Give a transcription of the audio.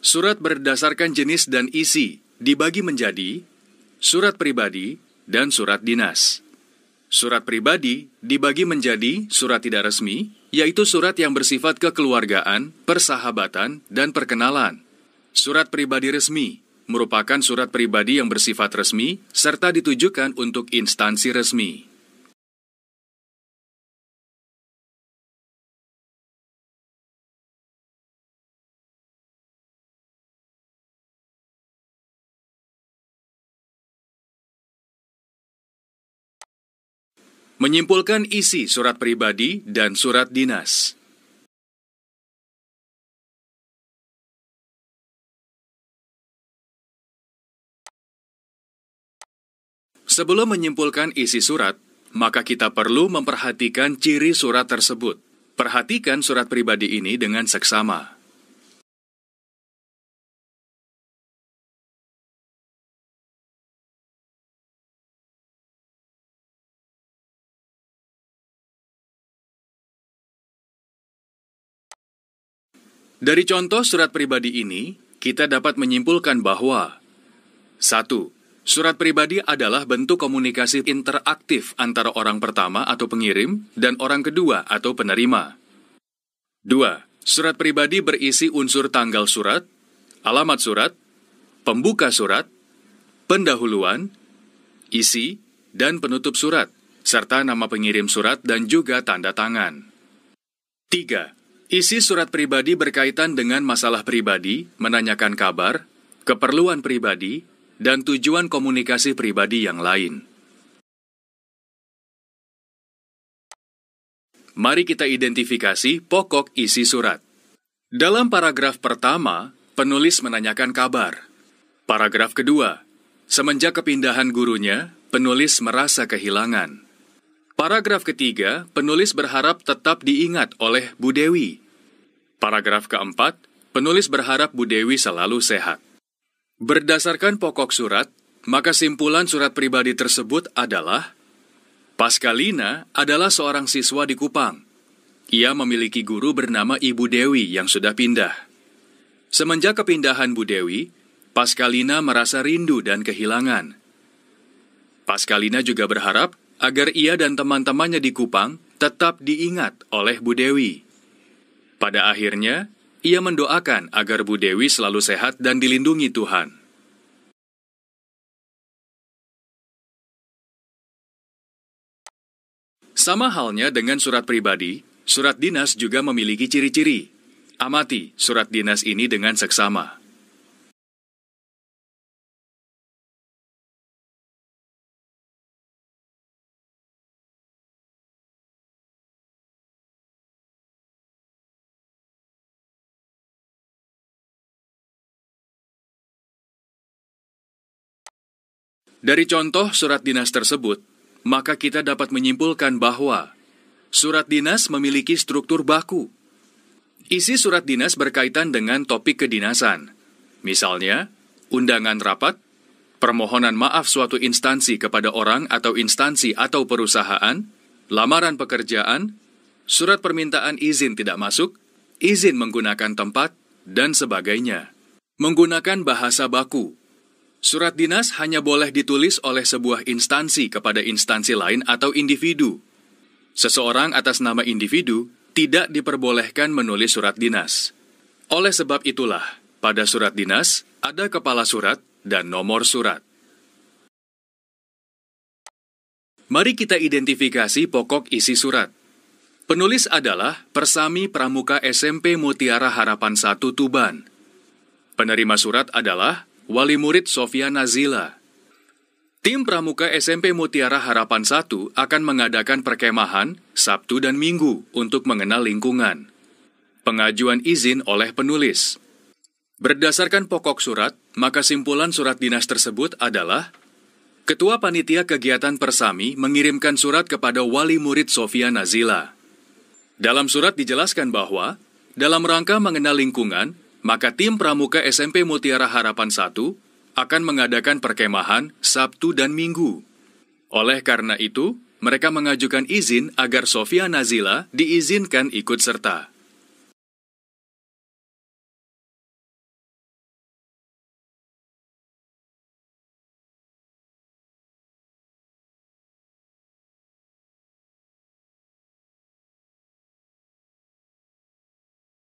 Surat berdasarkan jenis dan isi dibagi menjadi surat pribadi dan surat dinas. Surat pribadi dibagi menjadi surat tidak resmi, yaitu surat yang bersifat kekeluargaan, persahabatan, dan perkenalan. Surat pribadi resmi merupakan surat pribadi yang bersifat resmi serta ditujukan untuk instansi resmi. Menyimpulkan isi surat pribadi dan surat dinas. Sebelum menyimpulkan isi surat, maka kita perlu memperhatikan ciri surat tersebut. Perhatikan surat pribadi ini dengan seksama. Dari contoh surat pribadi ini, kita dapat menyimpulkan bahwa 1. Surat pribadi adalah bentuk komunikasi interaktif antara orang pertama atau pengirim dan orang kedua atau penerima. 2. Surat pribadi berisi unsur tanggal surat, alamat surat, pembuka surat, pendahuluan, isi, dan penutup surat, serta nama pengirim surat dan juga tanda tangan. 3. Isi surat pribadi berkaitan dengan masalah pribadi, menanyakan kabar, keperluan pribadi, dan tujuan komunikasi pribadi yang lain. Mari kita identifikasi pokok isi surat. Dalam paragraf pertama, penulis menanyakan kabar. Paragraf kedua, semenjak kepindahan gurunya, penulis merasa kehilangan. Paragraf ketiga, penulis berharap tetap diingat oleh Bu Dewi. Paragraf keempat, penulis berharap Bu Dewi selalu sehat. Berdasarkan pokok surat, maka simpulan surat pribadi tersebut adalah Paskalina adalah seorang siswa di Kupang. Ia memiliki guru bernama Ibu Dewi yang sudah pindah. Semenjak kepindahan Bu Dewi, Paskalina merasa rindu dan kehilangan. Paskalina juga berharap agar ia dan teman-temannya di Kupang tetap diingat oleh Bu Dewi. Pada akhirnya, ia mendoakan agar Bu Dewi selalu sehat dan dilindungi Tuhan. Sama halnya dengan surat pribadi, surat dinas juga memiliki ciri-ciri. Amati surat dinas ini dengan seksama. Dari contoh surat dinas tersebut, maka kita dapat menyimpulkan bahwa surat dinas memiliki struktur baku. Isi surat dinas berkaitan dengan topik kedinasan. Misalnya, undangan rapat, permohonan maaf suatu instansi kepada orang atau instansi atau perusahaan, lamaran pekerjaan, surat permintaan izin tidak masuk, izin menggunakan tempat, dan sebagainya. Menggunakan bahasa baku. Surat dinas hanya boleh ditulis oleh sebuah instansi kepada instansi lain atau individu. Seseorang atas nama individu tidak diperbolehkan menulis surat dinas. Oleh sebab itulah, pada surat dinas ada kepala surat dan nomor surat. Mari kita identifikasi pokok isi surat. Penulis adalah Persami Pramuka SMP Mutiara Harapan 1 Tuban. Penerima surat adalah Wali Murid Sofia Nazila. Tim Pramuka SMP Mutiara Harapan 1 akan mengadakan perkemahan Sabtu dan Minggu untuk mengenal lingkungan. Pengajuan izin oleh penulis. Berdasarkan pokok surat, maka simpulan surat dinas tersebut adalah Ketua Panitia Kegiatan Persami mengirimkan surat kepada Wali Murid Sofia Nazila. Dalam surat dijelaskan bahwa, dalam rangka mengenal lingkungan, maka tim Pramuka SMP Mutiara Harapan 1 akan mengadakan perkemahan Sabtu dan Minggu. Oleh karena itu, mereka mengajukan izin agar Sofia Nazila diizinkan ikut serta.